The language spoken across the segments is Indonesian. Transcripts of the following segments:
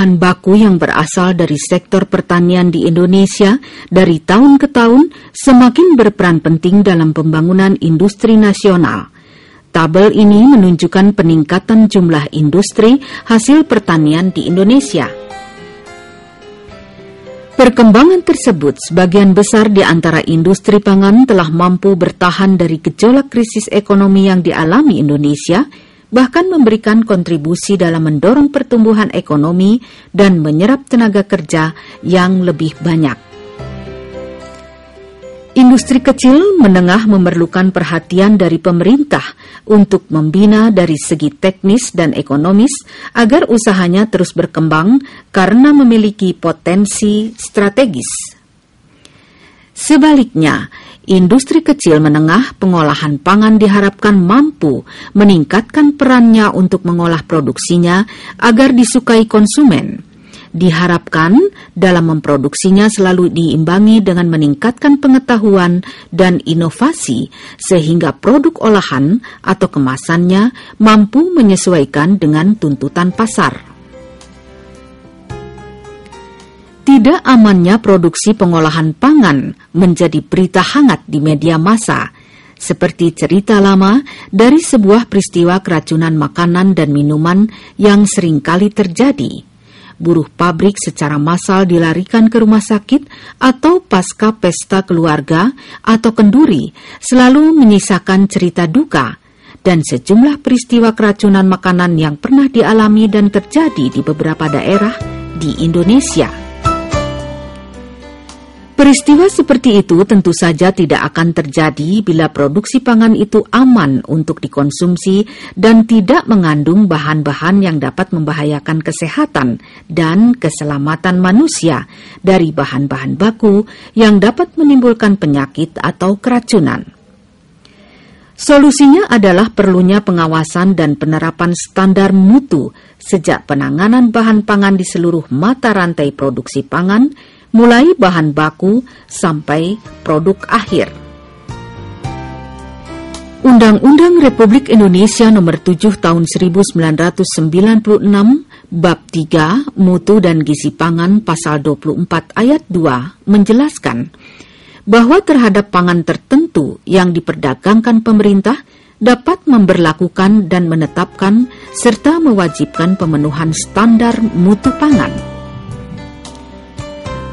bahan baku yang berasal dari sektor pertanian di Indonesia dari tahun ke tahun semakin berperan penting dalam pembangunan industri nasional. Tabel ini menunjukkan peningkatan jumlah industri hasil pertanian di Indonesia. Perkembangan tersebut sebagian besar di antara industri pangan telah mampu bertahan dari gejolak krisis ekonomi yang dialami Indonesia, bahkan memberikan kontribusi dalam mendorong pertumbuhan ekonomi dan menyerap tenaga kerja yang lebih banyak. Industri kecil menengah memerlukan perhatian dari pemerintah untuk membina dari segi teknis dan ekonomis agar usahanya terus berkembang karena memiliki potensi strategis. Sebaliknya, industri kecil menengah pengolahan pangan diharapkan mampu meningkatkan perannya untuk mengolah produksinya agar disukai konsumen. Diharapkan dalam memproduksinya selalu diimbangi dengan meningkatkan pengetahuan dan inovasi sehingga produk olahan atau kemasannya mampu menyesuaikan dengan tuntutan pasar. Tidak amannya produksi pengolahan pangan menjadi berita hangat di media massa, seperti cerita lama dari sebuah peristiwa keracunan makanan dan minuman yang seringkali terjadi. Buruh pabrik secara massal dilarikan ke rumah sakit atau pasca pesta keluarga atau kenduri selalu menyisakan cerita duka dan sejumlah peristiwa keracunan makanan yang pernah dialami dan terjadi di beberapa daerah di Indonesia. Peristiwa seperti itu tentu saja tidak akan terjadi bila produksi pangan itu aman untuk dikonsumsi dan tidak mengandung bahan-bahan yang dapat membahayakan kesehatan dan keselamatan manusia dari bahan-bahan baku yang dapat menimbulkan penyakit atau keracunan. Solusinya adalah perlunya pengawasan dan penerapan standar mutu sejak penanganan bahan pangan di seluruh mata rantai produksi pangan, mulai bahan baku sampai produk akhir. Undang-Undang Republik Indonesia Nomor 7 Tahun 1996 Bab 3 Mutu dan Gizi Pangan Pasal 24 Ayat 2 menjelaskan bahwa terhadap pangan tertentu yang diperdagangkan pemerintah dapat memberlakukan dan menetapkan serta mewajibkan pemenuhan standar mutu pangan.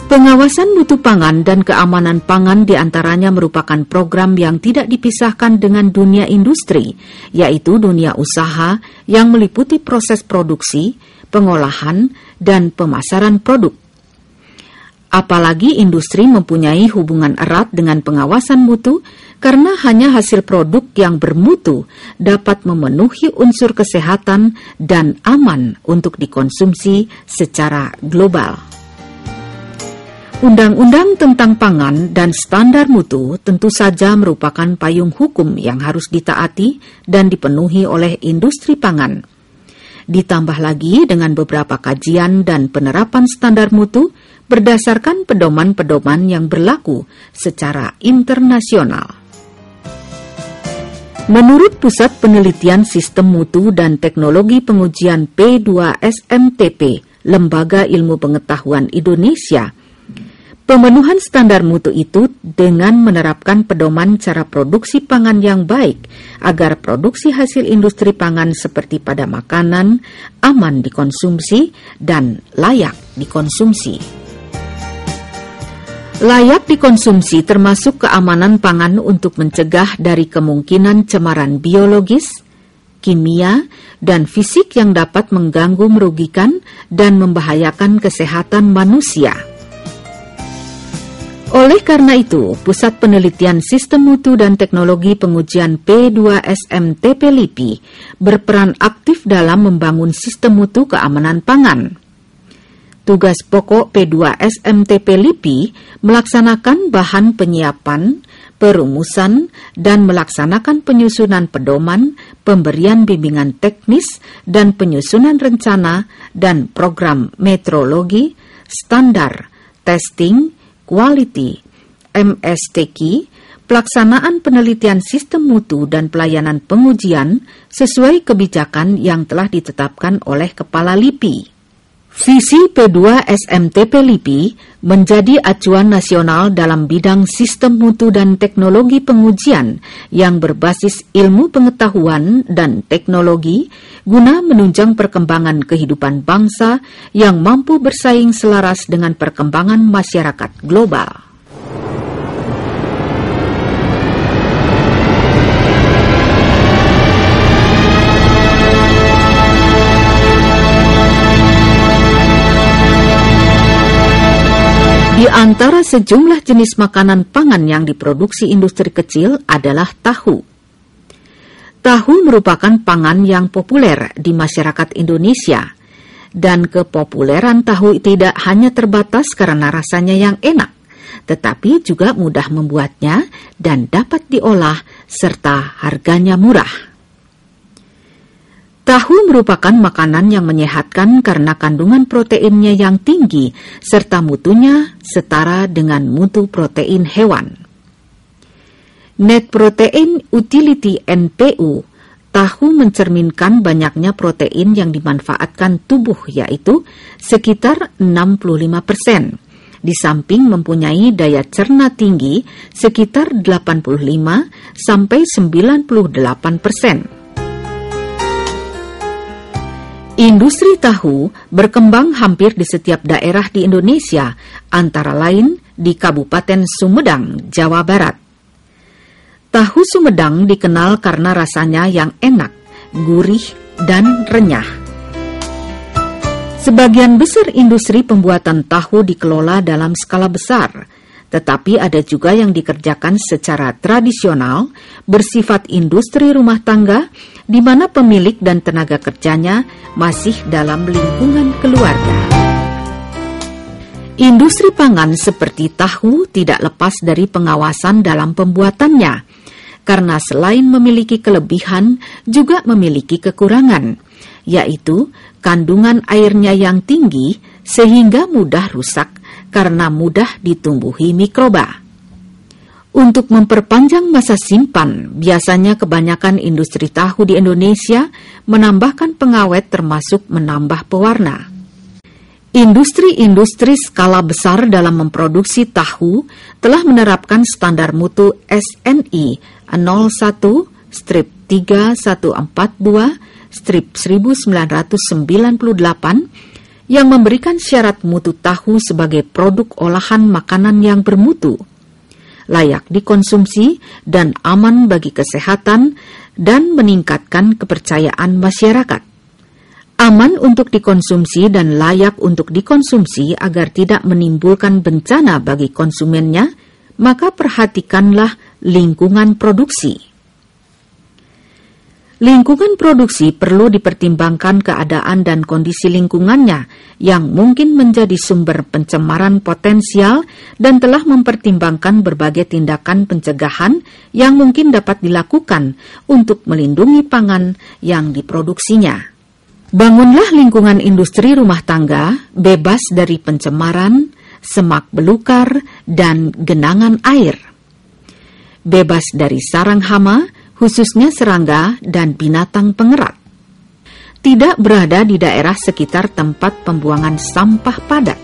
Pengawasan mutu pangan dan keamanan pangan diantaranya merupakan program yang tidak dipisahkan dengan dunia industri, yaitu dunia usaha yang meliputi proses produksi, pengolahan, dan pemasaran produk. Apalagi industri mempunyai hubungan erat dengan pengawasan mutu karena hanya hasil produk yang bermutu dapat memenuhi unsur kesehatan dan aman untuk dikonsumsi secara global. Undang-undang tentang pangan dan standar mutu tentu saja merupakan payung hukum yang harus ditaati dan dipenuhi oleh industri pangan. Ditambah lagi dengan beberapa kajian dan penerapan standar mutu berdasarkan pedoman-pedoman yang berlaku secara internasional. Menurut Pusat Penelitian Sistem Mutu dan Teknologi Pengujian P2SMTP, Lembaga Ilmu Pengetahuan Indonesia, pemenuhan standar mutu itu dengan menerapkan pedoman cara produksi pangan yang baik agar produksi hasil industri pangan seperti pada makanan aman dikonsumsi dan layak dikonsumsi. Layak dikonsumsi termasuk keamanan pangan untuk mencegah dari kemungkinan cemaran biologis, kimia, dan fisik yang dapat mengganggu, merugikan, dan membahayakan kesehatan manusia. Oleh karena itu, Pusat Penelitian Sistem Mutu dan Teknologi Pengujian P2SMTP LIPI berperan aktif dalam membangun sistem mutu keamanan pangan. Tugas pokok P2SMTP LIPI melaksanakan bahan penyiapan, perumusan, dan melaksanakan penyusunan pedoman, pemberian bimbingan teknis, dan penyusunan rencana dan program metrologi, standar, testing, quality, MSTQ, pelaksanaan penelitian sistem mutu dan pelayanan pengujian sesuai kebijakan yang telah ditetapkan oleh Kepala LIPI. Visi P2 SMTP LIPI menjadi acuan nasional dalam bidang sistem mutu dan teknologi pengujian yang berbasis ilmu pengetahuan dan teknologi guna menunjang perkembangan kehidupan bangsa yang mampu bersaing selaras dengan perkembangan masyarakat global. Di antara sejumlah jenis makanan pangan yang diproduksi industri kecil adalah tahu. Tahu merupakan pangan yang populer di masyarakat Indonesia, dan kepopuleran tahu tidak hanya terbatas karena rasanya yang enak, tetapi juga mudah membuatnya dan dapat diolah serta harganya murah. Tahu merupakan makanan yang menyehatkan karena kandungan proteinnya yang tinggi serta mutunya setara dengan mutu protein hewan. Net Protein Utility (NPU), tahu mencerminkan banyaknya protein yang dimanfaatkan tubuh, yaitu sekitar 65%. Di samping mempunyai daya cerna tinggi sekitar 85-98%. Industri tahu berkembang hampir di setiap daerah di Indonesia, antara lain di Kabupaten Sumedang, Jawa Barat. Tahu Sumedang dikenal karena rasanya yang enak, gurih, dan renyah. Sebagian besar industri pembuatan tahu dikelola dalam skala besar, tetapi ada juga yang dikerjakan secara tradisional, bersifat industri rumah tangga, di mana pemilik dan tenaga kerjanya masih dalam lingkungan keluarga. Industri pangan seperti tahu tidak lepas dari pengawasan dalam pembuatannya, karena selain memiliki kelebihan, juga memiliki kekurangan, yaitu kandungan airnya yang tinggi sehingga mudah rusak karena mudah ditumbuhi mikroba. Untuk memperpanjang masa simpan, biasanya kebanyakan industri tahu di Indonesia menambahkan pengawet termasuk menambah pewarna. Industri-industri skala besar dalam memproduksi tahu telah menerapkan standar mutu SNI 01-3142-1998 yang memberikan syarat mutu tahu sebagai produk olahan makanan yang bermutu, layak dikonsumsi dan aman bagi kesehatan, dan meningkatkan kepercayaan masyarakat. Aman untuk dikonsumsi dan layak untuk dikonsumsi agar tidak menimbulkan bencana bagi konsumennya, maka perhatikanlah lingkungan produksi. Lingkungan produksi perlu dipertimbangkan keadaan dan kondisi lingkungannya yang mungkin menjadi sumber pencemaran potensial dan telah mempertimbangkan berbagai tindakan pencegahan yang mungkin dapat dilakukan untuk melindungi pangan yang diproduksinya. Bangunlah lingkungan industri rumah tangga bebas dari pencemaran, semak belukar, dan genangan air. Bebas dari sarang hama, khususnya serangga dan binatang pengerat. Tidak berada di daerah sekitar tempat pembuangan sampah padat.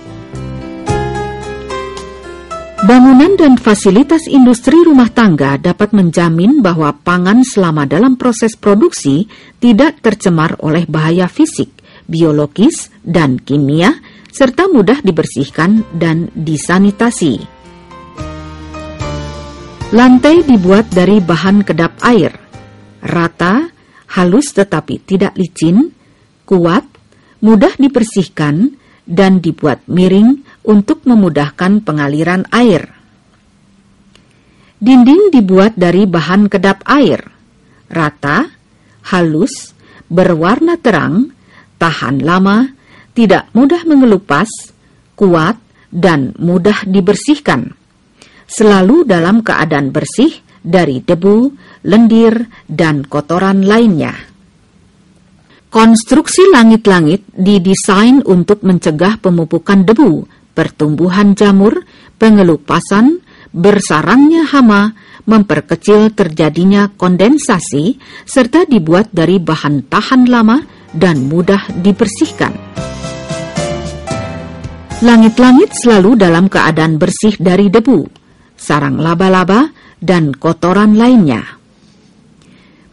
Bangunan dan fasilitas industri rumah tangga dapat menjamin bahwa pangan selama dalam proses produksi tidak tercemar oleh bahaya fisik, biologis, dan kimia, serta mudah dibersihkan dan disanitasi. Lantai dibuat dari bahan kedap air, rata, halus tetapi tidak licin, kuat, mudah dibersihkan, dan dibuat miring untuk memudahkan pengaliran air. Dinding dibuat dari bahan kedap air, rata, halus, berwarna terang, tahan lama, tidak mudah mengelupas, kuat, dan mudah dibersihkan. Selalu dalam keadaan bersih dari debu, lendir, dan kotoran lainnya. Konstruksi langit-langit didesain untuk mencegah pemupukan debu, pertumbuhan jamur, pengelupasan, bersarangnya hama, memperkecil terjadinya kondensasi, serta dibuat dari bahan tahan lama dan mudah dibersihkan. Langit-langit selalu dalam keadaan bersih dari debu, sarang laba-laba, dan kotoran lainnya.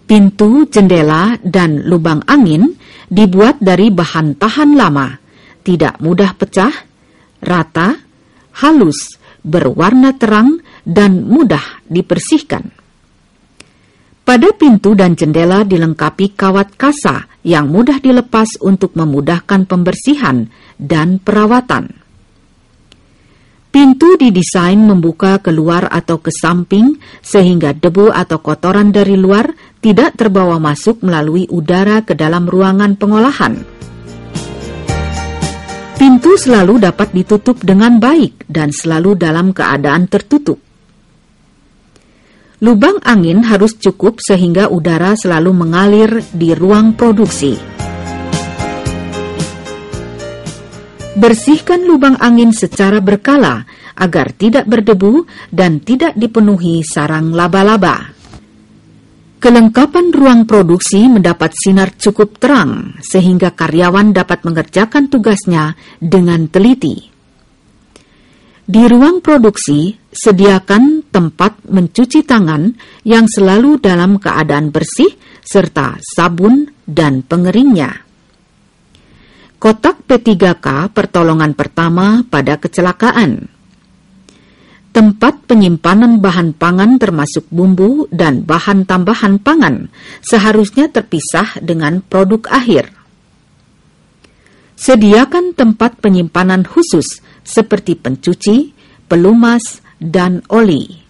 Pintu, jendela, dan lubang angin dibuat dari bahan tahan lama, tidak mudah pecah, rata, halus, berwarna terang, dan mudah dibersihkan. Pada pintu dan jendela dilengkapi kawat kasa yang mudah dilepas untuk memudahkan pembersihan dan perawatan. Pintu didesain membuka keluar atau ke samping sehingga debu atau kotoran dari luar tidak terbawa masuk melalui udara ke dalam ruangan pengolahan. Pintu selalu dapat ditutup dengan baik dan selalu dalam keadaan tertutup. Lubang angin harus cukup sehingga udara selalu mengalir di ruang produksi. Bersihkan lubang angin secara berkala agar tidak berdebu dan tidak dipenuhi sarang laba-laba. Kelengkapan ruang produksi mendapat sinar cukup terang sehingga karyawan dapat mengerjakan tugasnya dengan teliti. Di ruang produksi, sediakan tempat mencuci tangan yang selalu dalam keadaan bersih serta sabun dan pengeringnya. Kotak P3K pertolongan pertama pada kecelakaan. Tempat penyimpanan bahan pangan termasuk bumbu dan bahan tambahan pangan seharusnya terpisah dengan produk akhir. Sediakan tempat penyimpanan khusus seperti pencuci, pelumas, dan oli.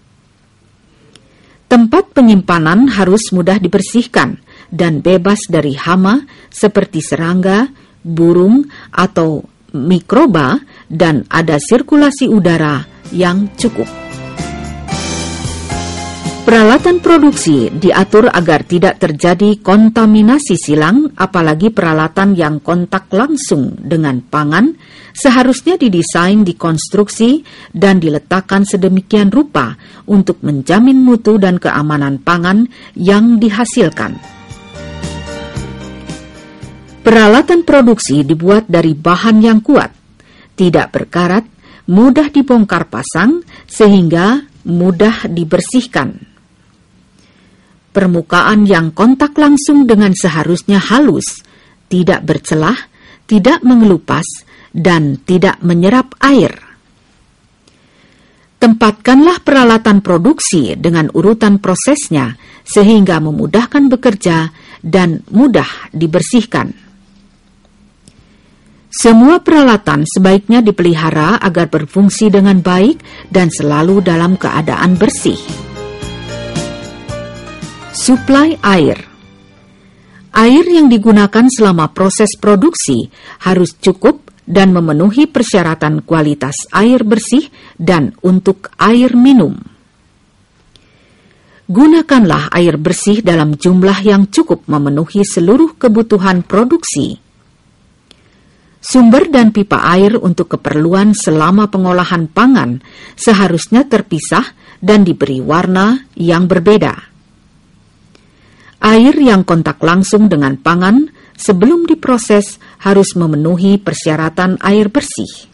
Tempat penyimpanan harus mudah dibersihkan dan bebas dari hama seperti serangga, burung, atau mikroba, dan ada sirkulasi udara yang cukup. Peralatan produksi diatur agar tidak terjadi kontaminasi silang, apalagi peralatan yang kontak langsung dengan pangan seharusnya didesain, dikonstruksi, dan diletakkan sedemikian rupa untuk menjamin mutu dan keamanan pangan yang dihasilkan. Peralatan produksi dibuat dari bahan yang kuat, tidak berkarat, mudah dibongkar pasang, sehingga mudah dibersihkan. Permukaan yang kontak langsung dengan seharusnya halus, tidak bercelah, tidak mengelupas, dan tidak menyerap air. Tempatkanlah peralatan produksi dengan urutan prosesnya sehingga memudahkan bekerja dan mudah dibersihkan. Semua peralatan sebaiknya dipelihara agar berfungsi dengan baik dan selalu dalam keadaan bersih. Suplai air. Air yang digunakan selama proses produksi harus cukup dan memenuhi persyaratan kualitas air bersih dan untuk air minum. Gunakanlah air bersih dalam jumlah yang cukup memenuhi seluruh kebutuhan produksi. Sumber dan pipa air untuk keperluan selama pengolahan pangan seharusnya terpisah dan diberi warna yang berbeda. Air yang kontak langsung dengan pangan sebelum diproses harus memenuhi persyaratan air bersih.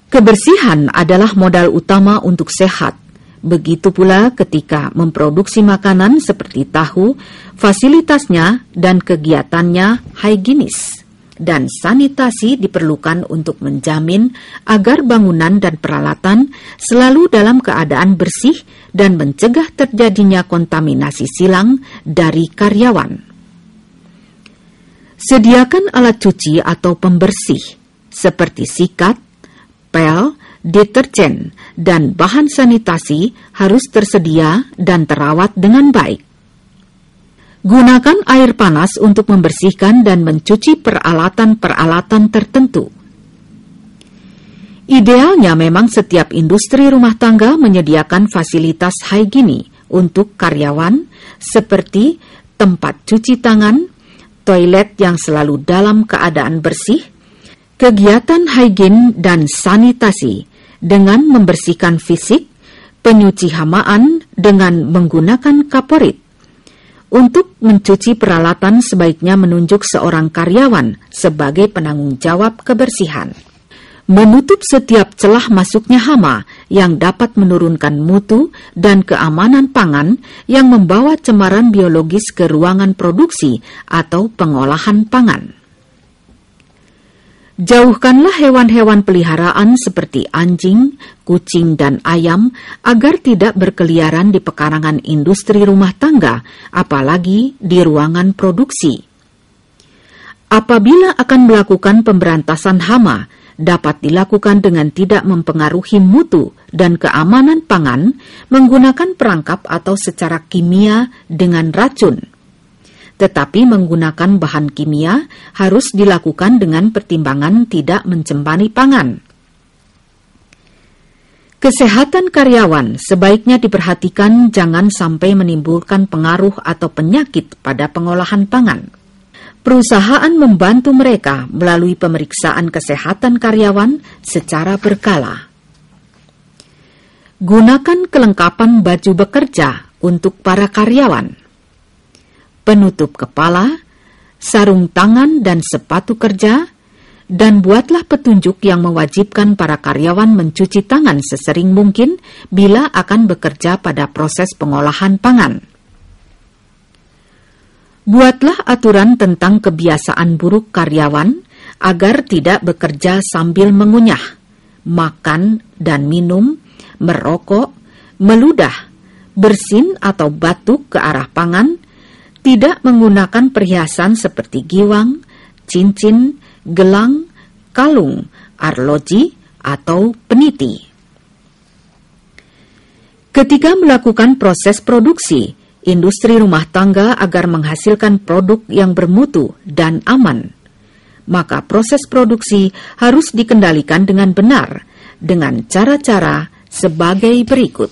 Kebersihan adalah modal utama untuk sehat. Begitu pula ketika memproduksi makanan seperti tahu, fasilitasnya dan kegiatannya higienis. Dan sanitasi diperlukan untuk menjamin agar bangunan dan peralatan selalu dalam keadaan bersih dan mencegah terjadinya kontaminasi silang dari karyawan. Sediakan alat cuci atau pembersih seperti sikat, pel, deterjen, dan bahan sanitasi harus tersedia dan terawat dengan baik. Gunakan air panas untuk membersihkan dan mencuci peralatan-peralatan tertentu. Idealnya memang setiap industri rumah tangga menyediakan fasilitas higienis untuk karyawan seperti tempat cuci tangan, toilet yang selalu dalam keadaan bersih, kegiatan higien dan sanitasi dengan membersihkan fisik, penyuci hamaan dengan menggunakan kaporit. Untuk mencuci peralatan sebaiknya menunjuk seorang karyawan sebagai penanggung jawab kebersihan. menutup setiap celah masuknya hama yang dapat menurunkan mutu dan keamanan pangan yang membawa cemaran biologis ke ruangan produksi atau pengolahan pangan. Jauhkanlah hewan-hewan peliharaan seperti anjing, kucing, dan ayam agar tidak berkeliaran di pekarangan industri rumah tangga, apalagi di ruangan produksi. Apabila akan melakukan pemberantasan hama, dapat dilakukan dengan tidak mempengaruhi mutu dan keamanan pangan menggunakan perangkap atau secara kimia dengan racun. Tetapi menggunakan bahan kimia harus dilakukan dengan pertimbangan tidak mencemari pangan. Kesehatan karyawan sebaiknya diperhatikan jangan sampai menimbulkan pengaruh atau penyakit pada pengolahan pangan. Perusahaan membantu mereka melalui pemeriksaan kesehatan karyawan secara berkala. Gunakan kelengkapan baju bekerja untuk para karyawan. Penutup kepala, sarung tangan dan sepatu kerja, dan buatlah petunjuk yang mewajibkan para karyawan mencuci tangan sesering mungkin bila akan bekerja pada proses pengolahan pangan. Buatlah aturan tentang kebiasaan buruk karyawan agar tidak bekerja sambil mengunyah, makan dan minum, merokok, meludah, bersin atau batuk ke arah pangan, tidak menggunakan perhiasan seperti giwang, cincin, gelang, kalung, arloji, atau peniti. Ketika melakukan proses produksi, industri rumah tangga agar menghasilkan produk yang bermutu dan aman, maka proses produksi harus dikendalikan dengan benar dengan cara-cara sebagai berikut.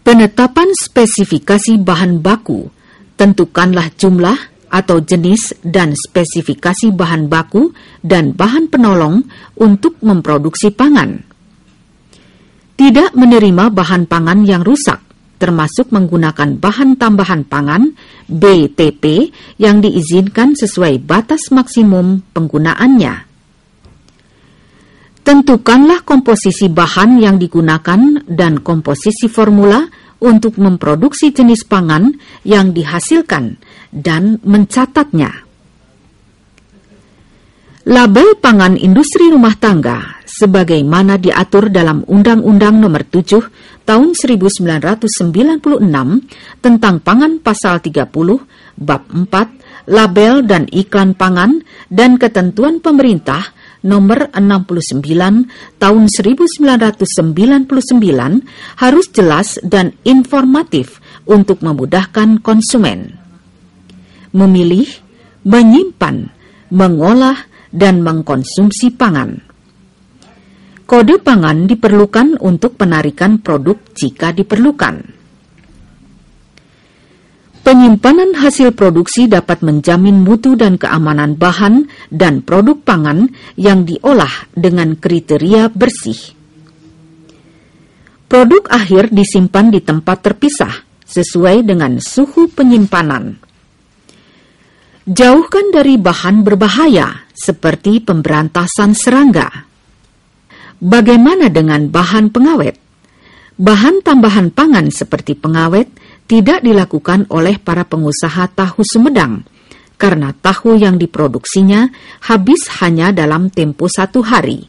Penetapan spesifikasi bahan baku. Tentukanlah jumlah atau jenis dan spesifikasi bahan baku dan bahan penolong untuk memproduksi pangan. Tidak menerima bahan pangan yang rusak, termasuk menggunakan bahan tambahan pangan BTP yang diizinkan sesuai batas maksimum penggunaannya. Tentukanlah komposisi bahan yang digunakan dan komposisi formula untuk memproduksi jenis pangan yang dihasilkan dan mencatatnya. Label pangan industri rumah tangga sebagaimana diatur dalam Undang-Undang Nomor 7 Tahun 1996 tentang Pangan Pasal 30 Bab 4 Label dan Iklan Pangan dan Ketentuan Pemerintah Nomor 69 Tahun 1999 harus jelas dan informatif untuk memudahkan konsumen memilih, menyimpan, mengolah, dan mengkonsumsi pangan. Kode pangan diperlukan untuk penarikan produk jika diperlukan. Penyimpanan hasil produksi dapat menjamin mutu dan keamanan bahan dan produk pangan yang diolah dengan kriteria bersih. Produk akhir disimpan di tempat terpisah sesuai dengan suhu penyimpanan. Jauhkan dari bahan berbahaya seperti pemberantasan serangga. Bagaimana dengan bahan pengawet? Bahan tambahan pangan seperti pengawet tidak dilakukan oleh para pengusaha tahu Sumedang karena tahu yang diproduksinya habis hanya dalam tempo 1 hari.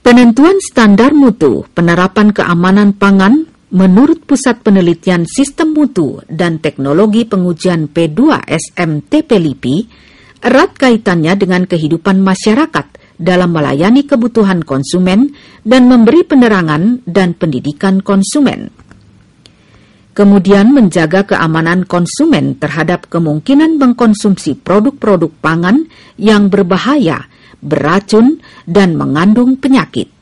Penentuan standar mutu penerapan keamanan pangan menurut Pusat Penelitian Sistem Mutu dan Teknologi Pengujian P2SM TP-LIPI erat kaitannya dengan kehidupan masyarakat dalam melayani kebutuhan konsumen dan memberi penerangan dan pendidikan konsumen. Kemudian menjaga keamanan konsumen terhadap kemungkinan mengkonsumsi produk-produk pangan yang berbahaya, beracun, dan mengandung penyakit.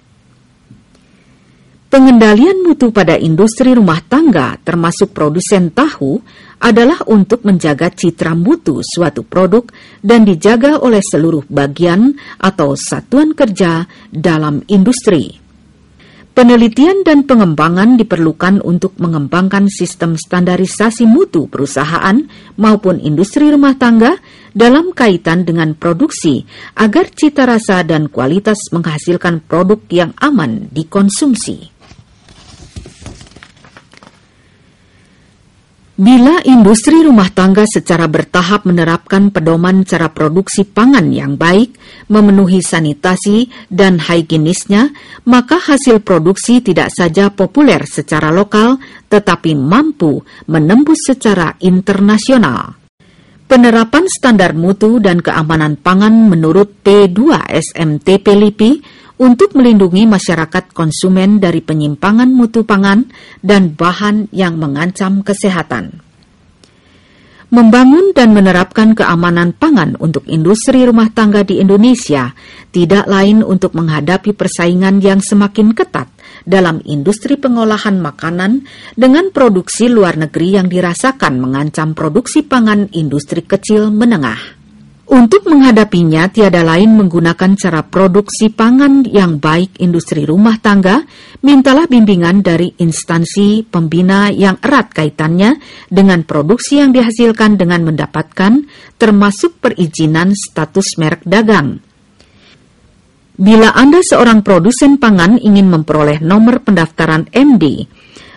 Pengendalian mutu pada industri rumah tangga termasuk produsen tahu adalah untuk menjaga citra mutu suatu produk dan dijaga oleh seluruh bagian atau satuan kerja dalam industri. Penelitian dan pengembangan diperlukan untuk mengembangkan sistem standarisasi mutu perusahaan maupun industri rumah tangga dalam kaitan dengan produksi agar cita rasa dan kualitas menghasilkan produk yang aman dikonsumsi. Bila industri rumah tangga secara bertahap menerapkan pedoman cara produksi pangan yang baik, memenuhi sanitasi dan higienisnya, maka hasil produksi tidak saja populer secara lokal, tetapi mampu menembus secara internasional. Penerapan standar mutu dan keamanan pangan menurut P2SMTP LIPI untuk melindungi masyarakat konsumen dari penyimpangan mutu pangan dan bahan yang mengancam kesehatan. Membangun dan menerapkan keamanan pangan untuk industri rumah tangga di Indonesia tidak lain untuk menghadapi persaingan yang semakin ketat dalam industri pengolahan makanan dengan produksi luar negeri yang dirasakan mengancam produksi pangan industri kecil menengah. Untuk menghadapinya, tiada lain menggunakan cara produksi pangan yang baik industri rumah tangga, mintalah bimbingan dari instansi pembina yang erat kaitannya dengan produksi yang dihasilkan dengan mendapatkan, termasuk perizinan status merek dagang. Bila Anda seorang produsen pangan ingin memperoleh nomor pendaftaran MD,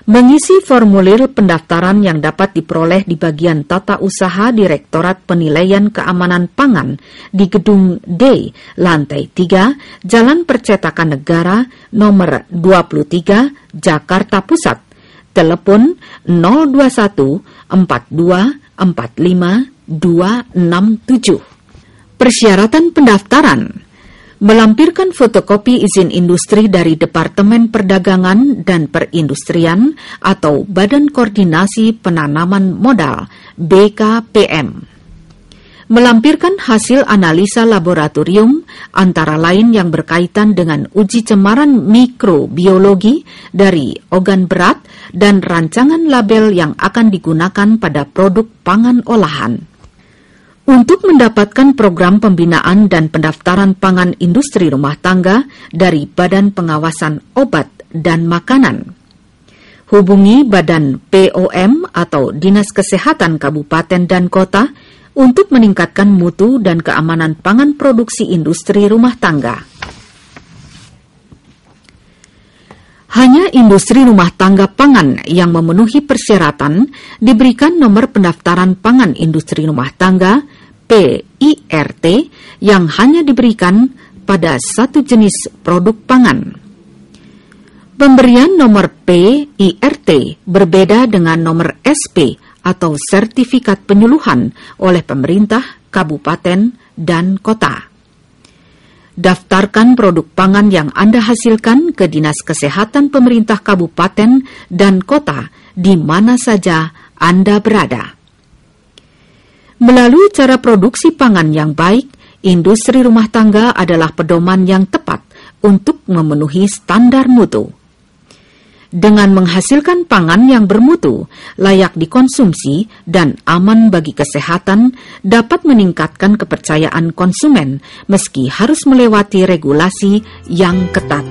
mengisi formulir pendaftaran yang dapat diperoleh di bagian tata usaha Direktorat Penilaian Keamanan Pangan di Gedung D, lantai 3, Jalan Percetakan Negara, nomor 23, Jakarta Pusat. Telepon 021 42 45 267. Persyaratan pendaftaran: melampirkan fotokopi izin industri dari Departemen Perdagangan dan Perindustrian atau Badan Koordinasi Penanaman Modal BKPM. Melampirkan hasil analisa laboratorium antara lain yang berkaitan dengan uji cemaran mikrobiologi dari organ berat dan rancangan label yang akan digunakan pada produk pangan olahan. Untuk mendapatkan program pembinaan dan pendaftaran pangan industri rumah tangga dari Badan Pengawasan Obat dan Makanan, hubungi Badan POM atau Dinas Kesehatan Kabupaten dan Kota untuk meningkatkan mutu dan keamanan pangan produksi industri rumah tangga. Hanya industri rumah tangga pangan yang memenuhi persyaratan diberikan nomor pendaftaran pangan industri rumah tangga PIRT yang hanya diberikan pada satu jenis produk pangan. Pemberian nomor PIRT berbeda dengan nomor SP atau sertifikat penyuluhan oleh pemerintah, kabupaten, dan kota. Daftarkan produk pangan yang Anda hasilkan ke Dinas Kesehatan pemerintah kabupaten dan kota di mana saja Anda berada. Melalui cara produksi pangan yang baik, industri rumah tangga adalah pedoman yang tepat untuk memenuhi standar mutu. Dengan menghasilkan pangan yang bermutu, layak dikonsumsi, dan aman bagi kesehatan, dapat meningkatkan kepercayaan konsumen meski harus melewati regulasi yang ketat.